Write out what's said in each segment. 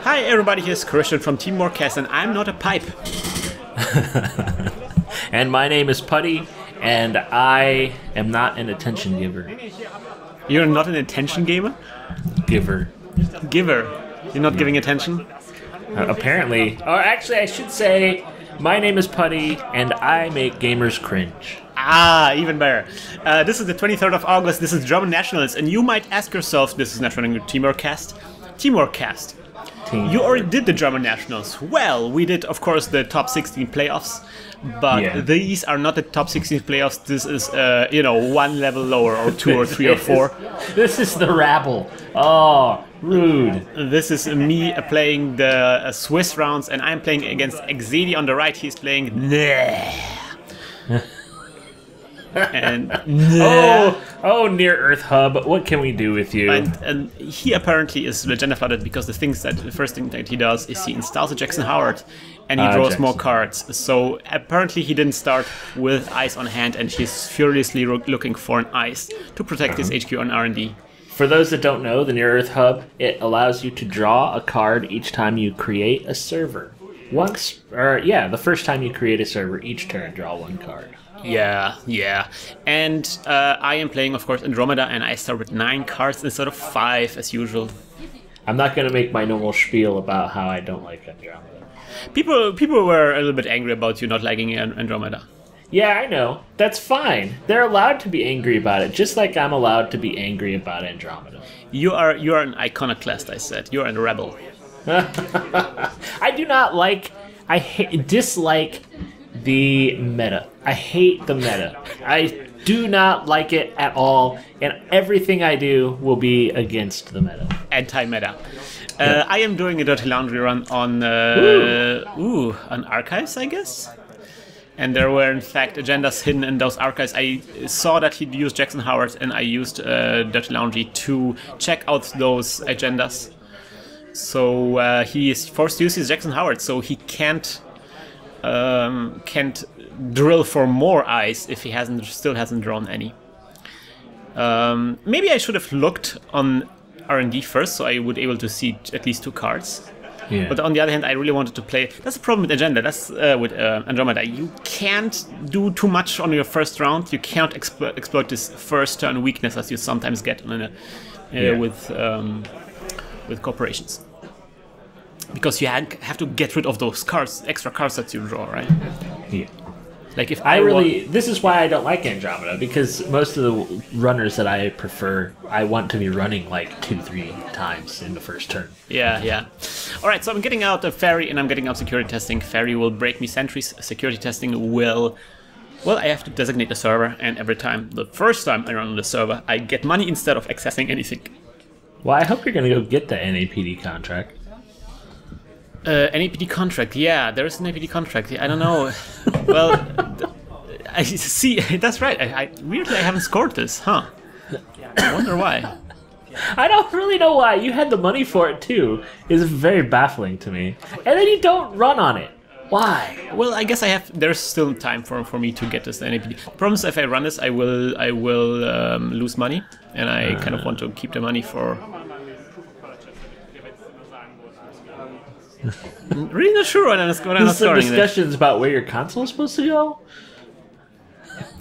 Hi everybody, here's Krystian from Teamworkcast, and I'm not a pipe. And my name is Putty, and I am not an attention giver. You're not an attention gamer? Giver. Giver. You're not giving attention? Apparently. Or actually, I should say, my name is Putty, and I make gamers cringe. Ah, even better. This is the 23rd of August, this is German Nationals, and you might ask yourself, this is Netrunner Teamworkcast. Teamworkcast. You already did the German Nationals. Well, we did, of course, the top 16 playoffs, but these are not the top 16 playoffs. This is, one level lower, or 2 or 3 or 4. This is the rabble. Oh, rude. This is me playing the Swiss rounds, and I'm playing against XSedi on the right. He's playing and Near Earth Hub, what can we do with you? And he apparently is gender flooded because the first thing that he does is he installs a Jackson Howard and he draws more cards. So apparently he didn't start with ice on hand, and he's furiously looking for an ice to protect his HQ on R&D. For those that don't know, the Near Earth Hub, it allows you to draw a card each time you create a server. The first time you create a server, each turn, draw one card. Yeah. And I am playing, of course, Andromeda, and I start with 9 cards instead of 5, as usual. I'm not going to make my normal spiel about how I don't like Andromeda. People were a little bit angry about you not liking Andromeda. Yeah, I know. That's fine. They're allowed to be angry about it, just like I'm allowed to be angry about Andromeda. You are an iconoclast, I said. You're a rebel. I do not like... dislike the meta. I hate the meta. I do not like it at all, and everything I do will be against the meta. Anti-meta. I am doing a Dirty Laundry run on on Archives, I guess. And there were, in fact, agendas hidden in those archives. I saw that he'd used Jackson Howard, and I used Dirty Laundry to check out those agendas. So he is forced to use his Jackson Howard, so he can't drill for more ice if he still hasn't drawn any. Maybe I should have looked on R&D first, so I would be able to see at least 2 cards. Yeah. But on the other hand, I really wanted to play. That's the problem with Agenda. That's with Andromeda. You can't do too much on your first round. You can't exploit this first turn weakness as you sometimes get with corporations. Because you have to get rid of those extra cards that you draw, right? Yeah. Like if this is why I don't like Andromeda, because most of the runners that I prefer, I want to be running like 2-3 times in the first turn. Yeah. All right, so I'm getting out of Faerie and I'm getting out security testing. Faerie will break me sentries. Security testing will... Well, I have to designate the server, and every time, the first time I run on the server, I get money instead of accessing anything. Well, I hope you're going to go get the NAPD contract. NAPD contract, yeah, there is an NAPD contract. I don't know. Well, I see. That's right. Weirdly, I haven't scored this, huh? I wonder why. I don't really know why. You had the money for it too. It's very baffling to me. And then you don't run on it. Why? Well, I guess there's still time for me to get this NAPD. Problem is, if I run this, I will lose money, and I kind of want to keep the money for. Really not sure what I'm scoring. Some discussions about where your console is supposed to go.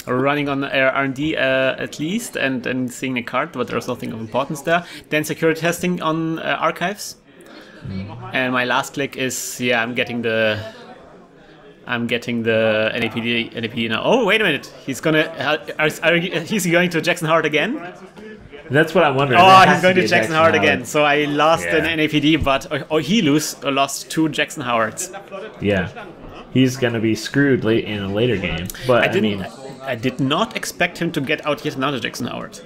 Running on R&D at least, and seeing a card, but there's nothing of importance there. Then security testing on archives. And my last click is I'm getting the NAPD now. Oh, wait a minute! He's going to Jackson Howard again. That's what I'm wondering. Oh, he's going to Jackson Howard again. So I lost an NAPD, but he lost 2 Jackson Howards. Yeah, he's going to be screwed late in a later game. But I did not expect him to get out yet another Jackson Howard.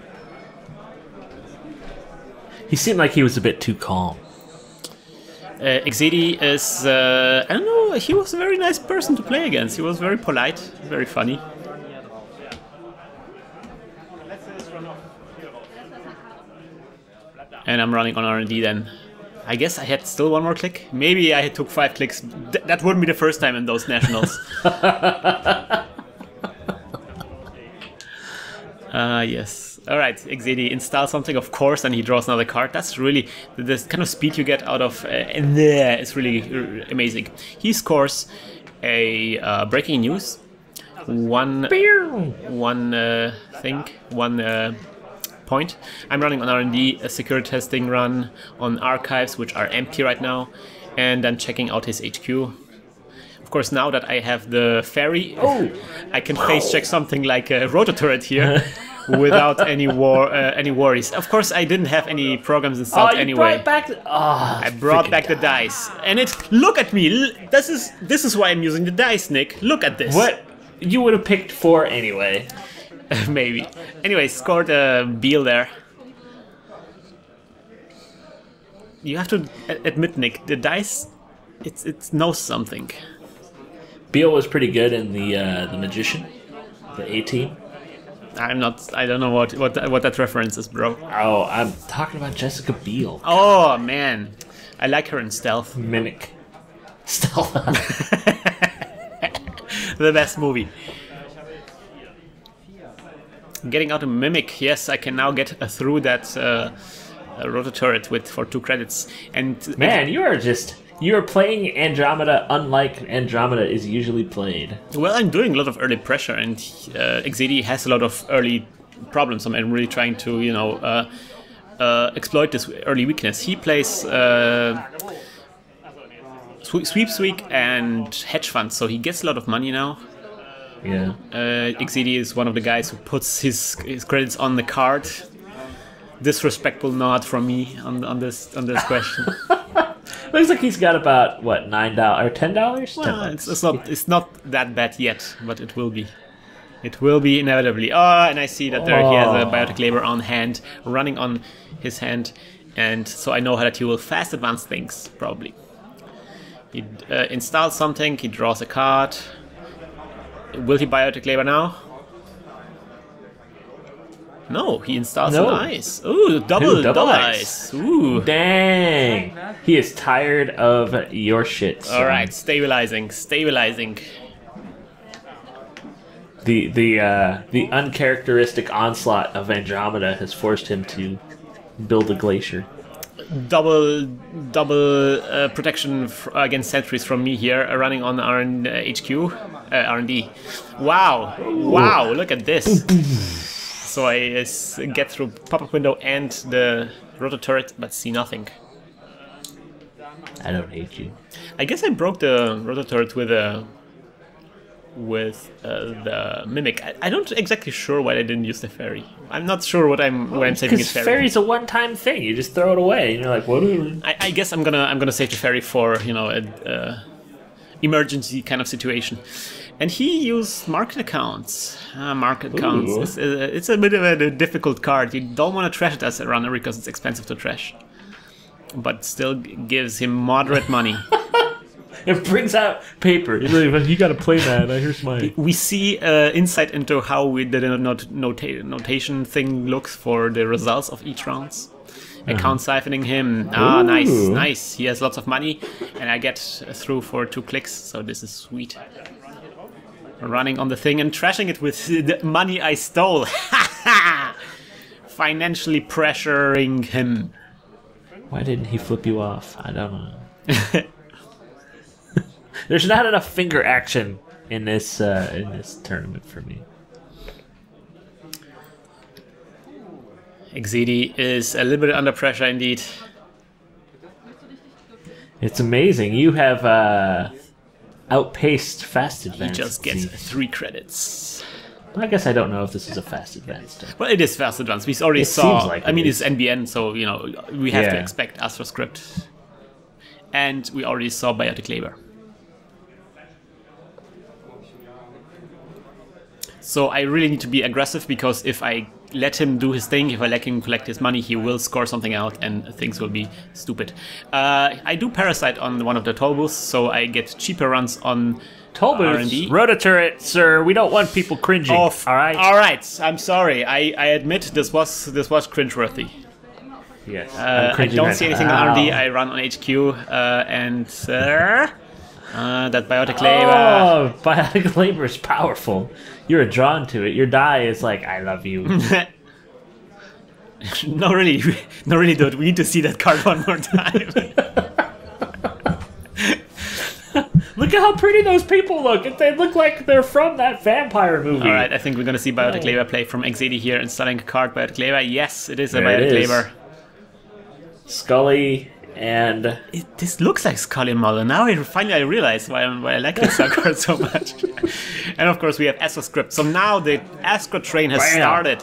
He seemed like he was a bit too calm. XSedi is, I don't know, he was a very nice person to play against. He was very polite, very funny. And I'm running on R&D then. I guess I had still one more click. Maybe I took 5 clicks. That wouldn't be the first time in those nationals. Yes. All right, XSedi, install something, of course, and he draws another card. That's really the kind of speed you get out of in there is really amazing. He scores a breaking news, one point. I'm running on R&D, a security testing run on archives, which are empty right now, and then checking out his HQ. Of course, now that I have the Faerie, I can face check something like a rotor-turret here without any worries. Of course, I didn't have any programs installed anyway. I brought back the dice, and look at me. This is why I'm using the dice, Nick. Look at this. What? You would have picked 4 anyway. Maybe. Anyway, scored a Beal there. You have to admit, Nick, the dice, it knows something. Beal was pretty good in the Magician, the A-Team. I don't know what that reference is, bro. Oh, I'm talking about Jessica Biel. Oh man, I like her in Stealth. Mimic. Stealth. The best movie. Getting out a Mimic, yes, I can now get through that rotor turret for 2 credits. And man, you are playing Andromeda unlike Andromeda is usually played. Well, I'm doing a lot of early pressure, and XSedi has a lot of early problems. So I'm really trying to, exploit this early weakness. He plays Sweepsweek and hedge funds, so he gets a lot of money now. Yeah. XSedi is one of the guys who puts his credits on the card. Disrespectful nod from me on this question. Looks like he's got about what, $9 or $10? Well, it's not that bad yet, but it will be. It will be inevitably. Oh, and I see that there he has a biotic labor on hand, running on his hand, and so I know that he will fast advance things probably. He installs something. He draws a card. Will he biotic labor now? No, he installs an ice. Ooh, double ice. Ooh. Dang. He is tired of your shit. Son. All right, stabilizing. The uncharacteristic onslaught of Andromeda has forced him to build a glacier. Double protection against sentries from me here, running on HQ, R&D. Wow, look at this. So I get through pop-up window and the rotor turret, but see nothing. I don't hate you. I guess I broke the rotor turret with the Mimic. I'm not exactly sure why I didn't use the Faerie. I'm not sure what I'm saving his Faerie. Because Faerie's a one-time thing. You just throw it away, and you're like, whatever. I guess I'm gonna save the Faerie for a emergency kind of situation. And he used market accounts. Market accounts. It's a bit of a difficult card. You don't want to trash it as a runner because it's expensive to trash. But still gives him moderate money. It brings out paper. You gotta play that. Here's my... We see insight into how the notation thing looks for the results of each rounds. Account siphoning him. Nice. He has lots of money. And I get through for 2 clicks, so this is sweet. Running on the thing and trashing it with the money I stole. Financially pressuring him. Why didn't he flip you off? I don't know. There's not enough finger action in this tournament for me. XSedi is a little bit under pressure indeed. It's amazing. You have outpaced fast advance. He just gets 3 credits. I guess I don't know if this is a fast advance. Well, it is fast advance. We already saw. Seems like it's NBN, so we have to expect AstroScript, and we already saw Biotic Labor. So I really need to be aggressive because if I let him do his thing, if I let him collect his money, he will score something out and things will be stupid. I do Parasite on one of the toll booths, so I get cheaper runs on toll booths. Rototurret, sir. We don't want people cringing. All right. I'm sorry. I admit this was cringeworthy. Yes. I don't see anything on R&D. I run on HQ and That biotic labor. Oh, biotic labor is powerful. You're drawn to it. Your die is like, I love you. No, really, dude. We need to see that card one more time. Look at how pretty those people look. They look like they're from that vampire movie. All right, I think we're gonna see biotic labor play from XSedi here, installing a card biotic labor. Yes, it is a There it biotic is. labor. Scully and This looks like Scully model. Now I finally realize why I like this card so much. And of course we have Astro Script. So now the Astro train has started.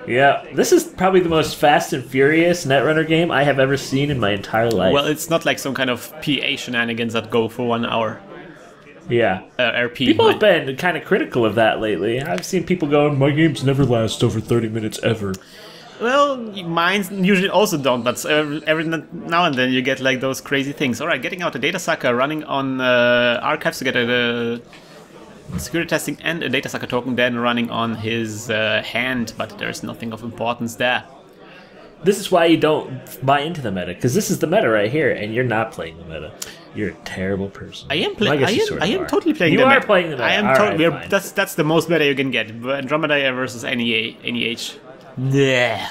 yeah, this is probably the most fast and furious Netrunner game I have ever seen in my entire life. Well, it's not like some kind of PA shenanigans that go for 1 hour. yeah. RP. People have been kind of critical of that lately. I've seen people going, my games never last over 30 minutes ever. Well, mine usually also don't, but every now and then you get like those crazy things. Alright, getting out a data sucker, running on archives to get a security testing and a data sucker token, then running on his hand, but there's nothing of importance there. This is why you don't buy into the meta, because this is the meta right here, and you're not playing the meta. You're a terrible person. I am Well, playing. guess you sort of I am are. totally playing. You the are meta. playing the meta. I am All totally. right, fine. That's the most meta you can get. Andromeda versus NEH. I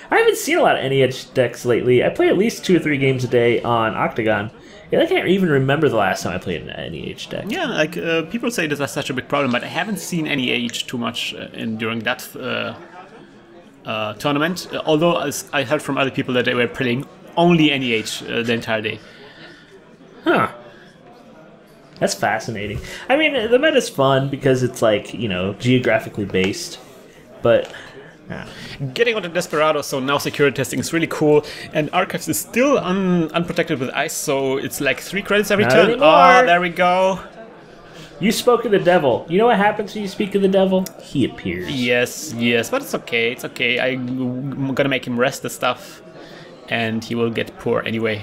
haven't seen a lot of NEH decks lately. I play at least 2 or 3 games a day on Octagon. Yeah, I can't even remember the last time I played an NEH deck. Yeah, like people say this is such a big problem, but I haven't seen NEH too much during that tournament. Although I heard from other people that they were playing only NEH the entire day. Huh. That's fascinating. I mean, the meta's fun because it's like, geographically based. But Getting out of Desperado, so now security testing is really cool, and Archives is still unprotected with ice, so it's like 3 credits every Not turn. anymore. Oh, there we go. you spoke of the devil. You know what happens when you speak of the devil? He appears. Yes, but it's okay, I'm gonna make him rest the stuff, and he will get poor anyway.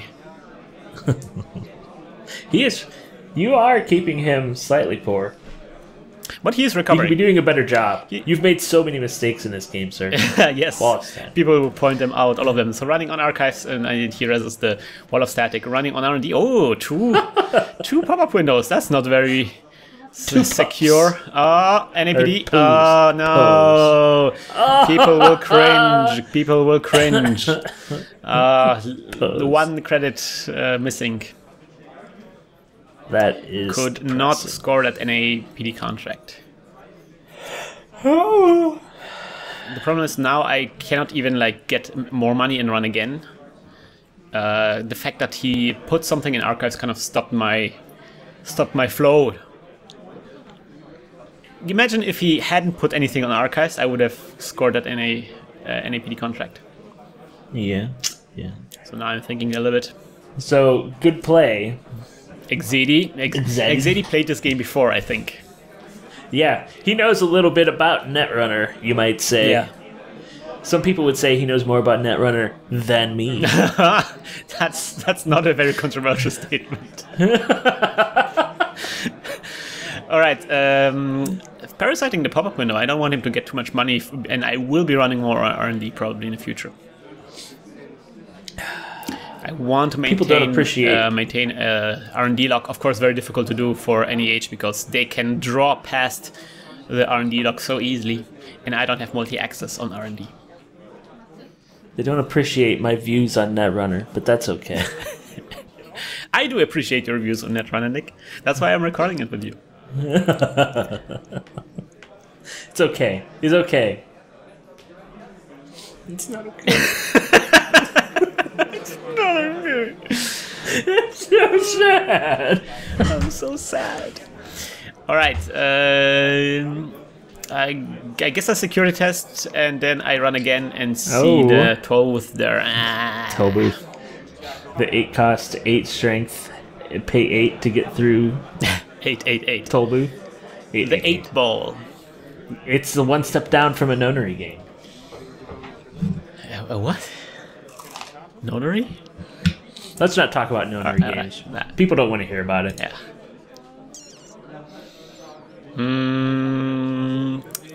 He is. You are keeping him slightly poor. But he is You could recovering. be doing a better job. You've made so many mistakes in this game, sir. Yes, Wall of Static. people will point them out, all of them. So running on Archives, and he resists the Wall of Static. Running on R&D, two pop-up windows. That's not very secure. NAPD. Or Oh, no. People will cringe. People will cringe. The 1 credit missing. That is Could not score that NAPD contract. Oh. The problem is now I cannot even get more money and run again. The fact that he put something in Archives kind of stopped my flow. Imagine if he hadn't put anything on Archives, I would have scored that NAPD contract. Yeah. So now I'm thinking a little bit. So, good play. XSedi played this game before, I think. Yeah, he knows a little bit about Netrunner, you might say. Yeah. Some people would say he knows more about Netrunner than me. That's not a very controversial statement. All right, parasiting the pop-up window. I don't want him to get too much money, and I will be running more R&D probably in the future. I want to maintain, People don't appreciate maintain R&D lock. Of course, very difficult to do for NEH because they can draw past the R&D lock so easily, and I don't have multi-access on R&D. They don't appreciate my views on Netrunner, but that's okay. I do appreciate your views on Netrunner, Nick. That's why I'm recording it with you. It's okay. It's okay. It's not okay. It's so sad. I'm so sad. All right. I guess a security test, and then I run again and see the toll with their Tobu. The 8 cost, 8 strength, pay 8 to get through. 8. Tobu. The 8 ball. It's the 1 step down from a nonary game. A what? Notary? Let's not talk about nonary games. People don't want to hear about it. Yeah.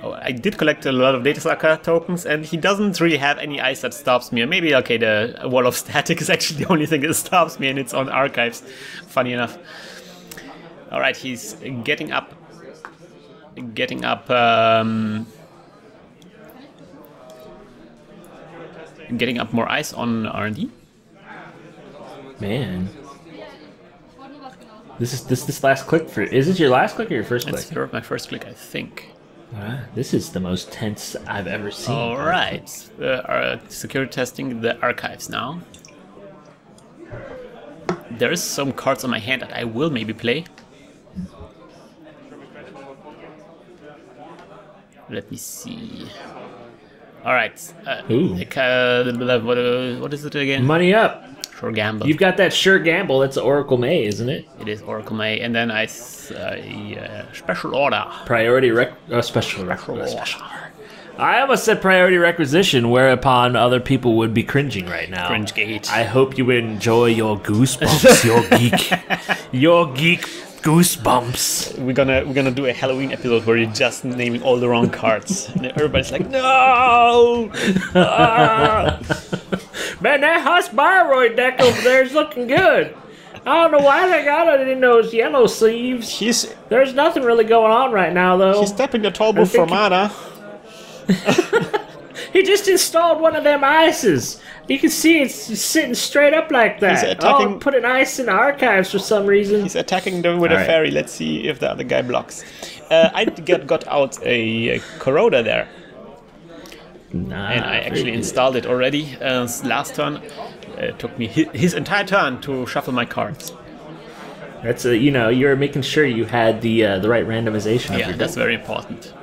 Oh, I did collect a lot of data sucker tokens, and he doesn't really have any ice that stops me. Or maybe, okay, the wall of static is actually the only thing that stops me, and it's on archives. Funny enough. All right, he's getting up. Getting up more ice on R&D. Man. This last click for... Is it your last click or your first click? It's my first click, I think. This is the most tense I've ever seen. All right. Security testing the archives now. There is some cards on my hand that I will maybe play. Let me see. All right. What is it again? Money up. Sure gamble. You've got that sure gamble. That's Oracle May, isn't it? It is Oracle May, and then I special order. Special order. I almost said priority requisition, whereupon other people would be cringing right now. Cringe gate. I hope you enjoy your goosebumps, your geek goosebumps. We're gonna do a Halloween episode where you're just naming all the wrong cards, and everybody's like, no. Man, that Husbaroid deck over there is looking good. I don't know why they got it in those yellow sleeves. There's nothing really going on right now, though. He's tapping the Tobu for mana. He just installed one of them ices. You can see it's sitting straight up like that. He's attacking... put an ice in the archives for some reason. He's attacking them with a Faerie. Let's see if the other guy blocks. I got out a Corroder there. And I actually installed it already last turn. It took me his entire turn to shuffle my cards. That's you're making sure you had the right randomization. Yeah, that's very important.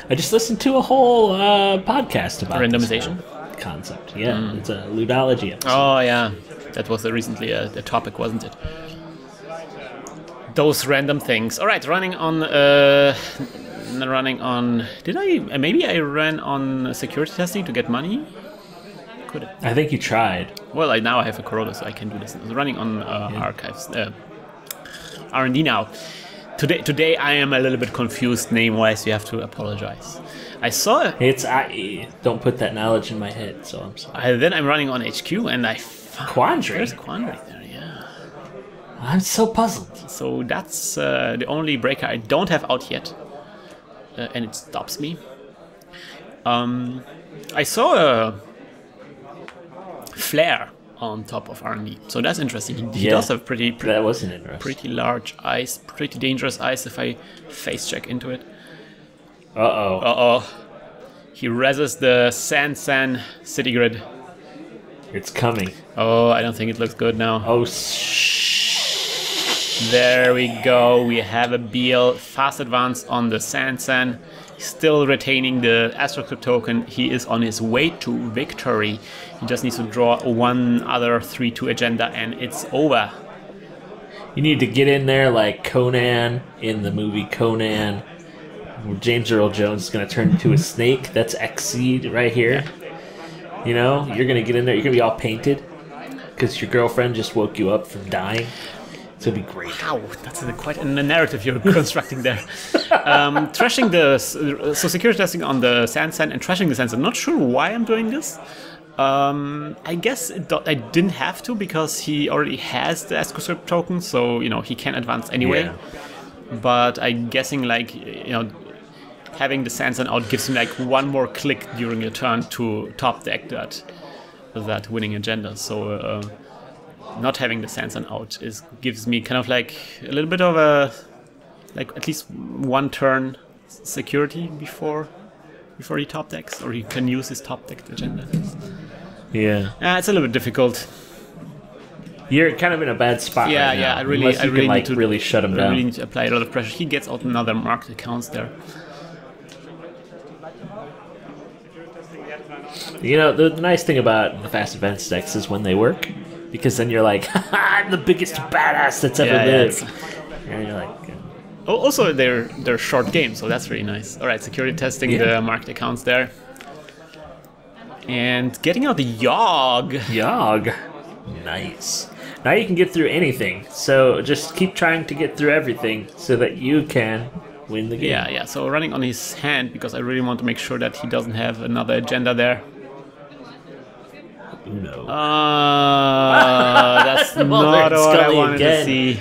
I just listened to a whole podcast about randomization concept. Yeah, it's a ludology episode. Oh yeah, that was recently a topic, wasn't it? Those random things. All right, running on. Did I? Maybe I ran on security testing to get money. Could have. I think you tried. Well, now I have a Corona, so I can do this. I'm running on archives, R&D now. Today I am a little bit confused name-wise. You have to apologize. I saw it. Don't put that knowledge in my head, so I'm sorry. Then I'm running on HQ, and I Quandary. There's Quandary there, yeah. I'm so puzzled. So that's the only breaker I don't have out yet. And it stops me. I saw a flare on top of R&D, so that's interesting. He does have that wasn't interesting. Pretty large eyes, pretty dangerous eyes if I face check into it. Uh-oh. He reses the San city grid. It's coming. Oh, I don't think it looks good now. Oh, there we go. We have a Beal fast advance on the San. Still retaining the Astrocrypt token. He is on his way to victory. He just needs to draw one other 3/2 agenda and it's over. You need to get in there like Conan in the movie Conan, where James Earl Jones is going to turn into a snake. That's XSedi right here. You know, you're going to get in there. You're going to be all painted because your girlfriend just woke you up from dying. It's going to be great. Wow, that's quite a narrative you're constructing there. Trashing so security testing on the San and trashing the San. I'm not sure why I'm doing this. I guess I didn't have to because he already has the Astrocrypt token, so he can advance anyway. Yeah. But I'm guessing having the Sansan out gives him one more click during your turn to top deck that winning agenda. So not having the Sansan out gives me kind of a little bit of a at least one turn security before he top decks, or he can use his top deck agenda. Yeah. It's a little bit difficult. You're kind of in a bad spot right now. Yeah, I really need to really shut him down. I really need to apply a lot of pressure. He gets out another marked accounts there. The nice thing about the fast advance decks is when they work, because then you're like, I'm the biggest badass that's ever lived. And you're like... Also, they're short games, so that's really nice. All right, security testing the marked accounts there. And getting out the Yogg. Yogg. Nice. Now you can get through anything, so just keep trying to get through everything so that you can win the game. Yeah. So running on his hand because I really want to make sure that he doesn't have another agenda there. No. That's not what I wanted to see.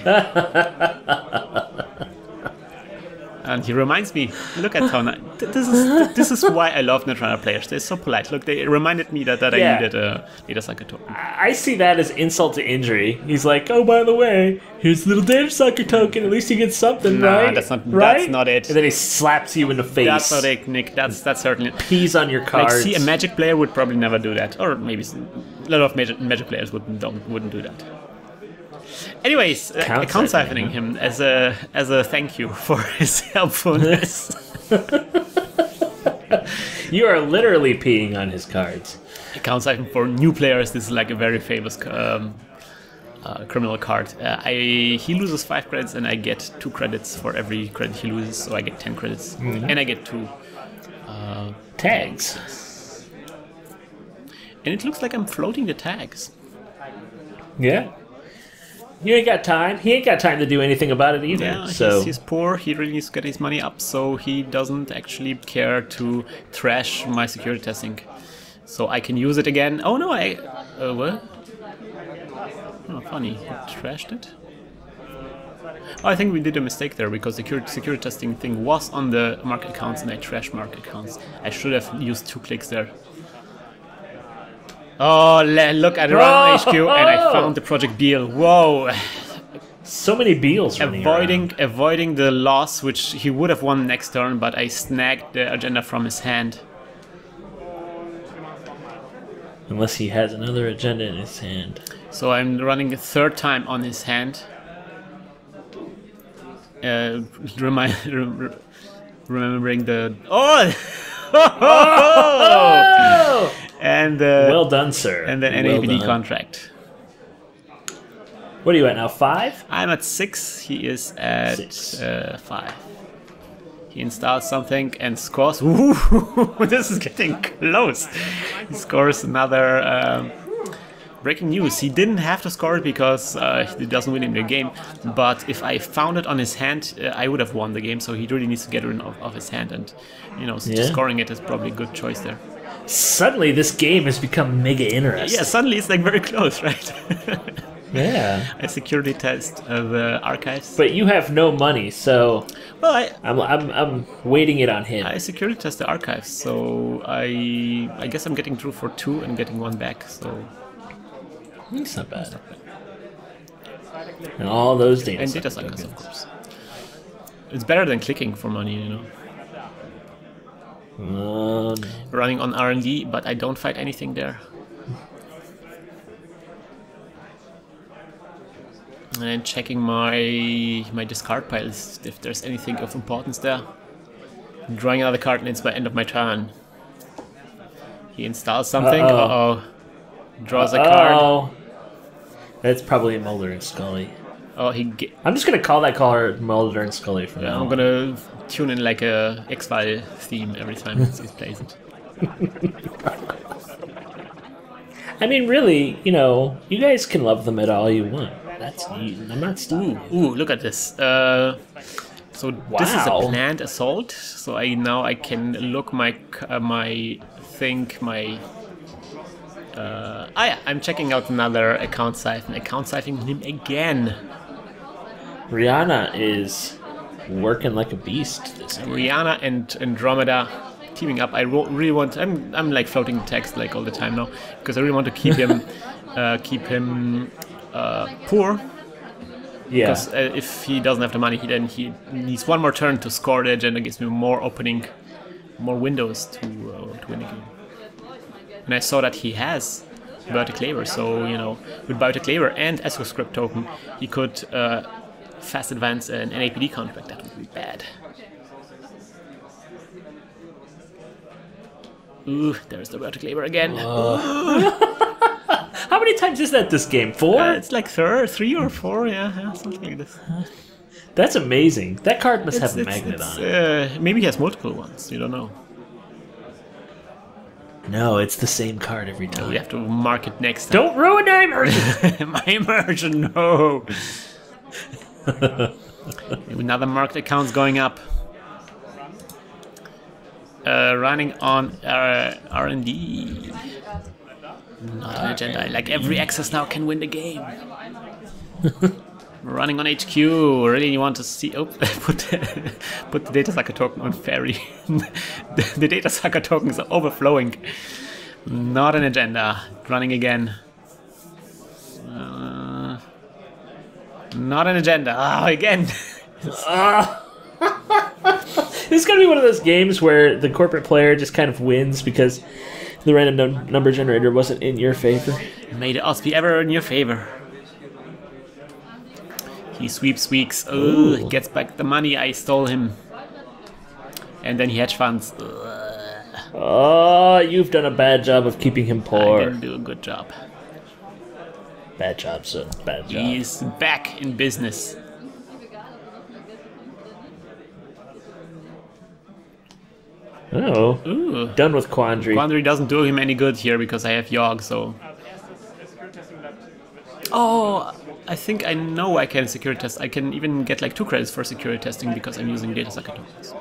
And he reminds me, look at how nice. This is why I love Netrunner players. They're so polite. Look, they reminded me that I needed a data sucker token. I see that as insult to injury. He's like, oh, by the way, here's a little data sucker token. At least you get something, right? That's not it. And then he slaps you in the face. That's not it, Nick. That's certainly pees on your cards. Like, see, a Magic player would probably never do that, or maybe a lot of Magic players wouldn't do that. Anyways, account siphoning him as a thank you for his helpfulness. You are literally peeing on his cards. Account siphon for new players. This is like a very famous criminal card. He loses 5 credits and I get 2 credits for every credit he loses, so I get 10 credits and I get 2 tags. And it looks like I'm floating the tags. Yeah. You ain't got time. He ain't got time to do anything about it either. Yeah, so he's poor. He really needs to get his money up, so he doesn't actually care to trash my security testing. So I can use it again. Oh no, what? Oh, funny. He trashed it. Oh, I think we did a mistake there because the security testing thing was on the market accounts and I trashed market accounts. I should have used 2 clicks there. Oh, look at Run HQ, and I found the Project Beal. Whoa! So many Beals avoiding the loss, which he would have won next turn, but I snagged the agenda from his hand. Unless he has another agenda in his hand. So I'm running a 3rd time on his hand. Remembering the... Oh! And well done, sir. And the NAPD contract. What are you at now? 5? I'm at 6. He is at 5. He installs something and scores. Ooh, this is getting close. He scores another. Breaking news. He didn't have to score it because he doesn't win in the game. But if I found it on his hand, I would have won the game. So he really needs to get rid of his hand, and just scoring it is probably a good choice there. Suddenly, this game has become mega interesting. Yeah, suddenly it's like very close, right? Yeah. I security test the archives. But you have no money, so well, I'm waiting it on him. I security test the archives, so I guess I'm getting through for 2 and getting 1 back. So it's not bad. And all those data and data suckers, of course. It's better than clicking for money, No. Running on R&D, but I don't fight anything there. And checking my discard piles if there's anything of importance there. Drawing another card and it's by end of my turn. He installs something. Uh-oh. Draws a card. That's probably a Mulder and Scully. Oh, I'm just gonna call that card Mulder and Scully from now on. I'm gonna tune in like a X-File theme every time he plays it. I mean, really, you guys can love them at all you want. I'm not stupid. Ooh, look at this. So this is a planned assault. So now I can look I'm checking out another account siphon. Account siphoning him again. Rihanna is working like a beast this game. Rihanna and Andromeda teaming up. I really want. I'm like floating text like all the time now because I really want to keep him poor. Yeah. Because if he doesn't have the money, then he needs 1 more turn to score the agenda. Gives me more windows to win the game. And I saw that he has Biotic Labor, so with Biotic Labor and ESCO-Script token, he could fast advance an NAPD contract. That would be bad. Ooh, there's the Biotic Labor again. How many times is that this game? 4? It's like 3 or 4, yeah, something like this. That's amazing. That card must have a magnet on it. Maybe he has multiple ones, you don't know. No, it's the same card every time. We have to mark it next time. Don't ruin my immersion! My immersion, no! Another marked account's going up. running on R&D. Not an agenda. Like every access now can win the game. Running on HQ. Really, you want to see? Oh, put the data sucker token on Faerie. The data sucker token is overflowing. Not an agenda. Running again. Not an agenda. Ah, again. This is gonna be one of those games where the corporate player just kind of wins because the random number generator wasn't in your favor. May the odds be ever in your favor. He sweeps weeks. He gets back the money I stole him. And then he hedge funds. Oh, you've done a bad job of keeping him poor. I didn't do a good job. Bad job, son. Bad job. He's back in business. Oh. Ooh. Done with Quandary. Quandary doesn't do him any good here because I have Yogg, so... Oh, I think I know I can security test. I can even get like 2 credits for security testing because I'm using data sucker tokens.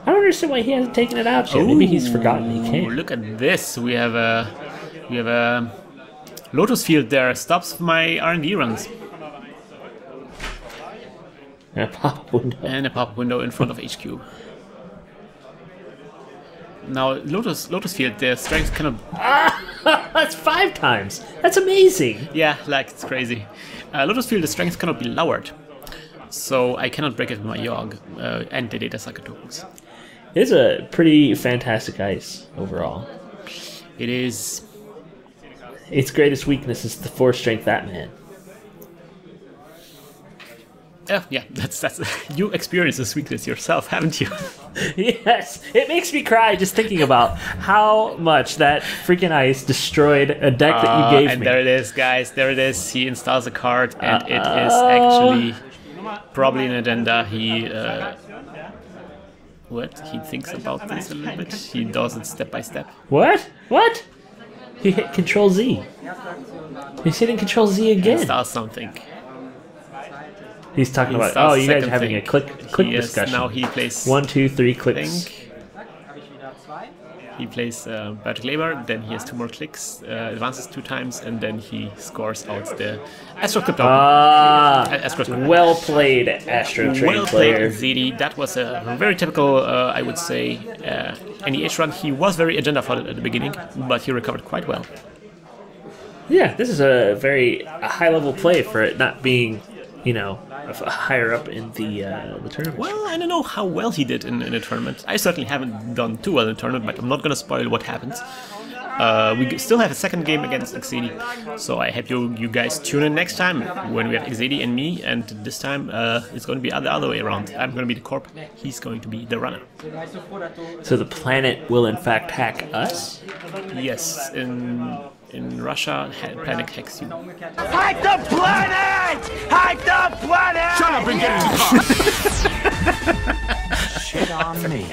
I don't understand why he hasn't taken it out yet. Maybe he's forgotten he can't. Look at this. We have a Lotus Field there. Stops my R&D runs. And a pop-up window. And a pop-up window in front of HQ. Now, Lotus Field, their strength cannot... That's 5 times! That's amazing! Yeah, like, it's crazy. Lotus Field, the strength cannot be lowered. So I cannot break it with my Yogg and the data sucker tokens. It's a pretty fantastic ice, overall. It is... Its greatest weakness is the 4-strength Batman. Yeah, that's you experienced this weakness yourself, haven't you? Yes, it makes me cry just thinking about how much that freaking ice destroyed a deck that you gave and me. There it is, guys. There it is. He installs a card, and it is actually probably an agenda. He what? He thinks about this a little bit. He does it step by step. What? What? He hit Control Z. He's hitting Control Z again. Installs something. He's talking about, oh, you guys are having a click discussion. Now he plays 1, 2, 3 clicks. He plays Biotic Labor, then he has 2 more clicks, advances 2 times, and then he scores out the Astro Crypto. Well played, Astro Train well player. Played, XSedi. That was a very typical, I would say, NEH run. He was very agenda flooded at the beginning, but he recovered quite well. Yeah, this is a very high-level play for it not being, you know, higher up in the tournament. Well, I don't know how well he did in the tournament. I certainly haven't done too well in the tournament, but I'm not going to spoil what happens. We still have a second game against XSedi, so I hope you guys tune in next time when we have XSedi and me, and this time it's going to be the other way around. I'm going to be the Corp, he's going to be the runner. So the planet will in fact hack us? Yes, in Russia, Planet hacks you. Hack the planet! Hack the planet! Shut up and get in the car! Shit on me.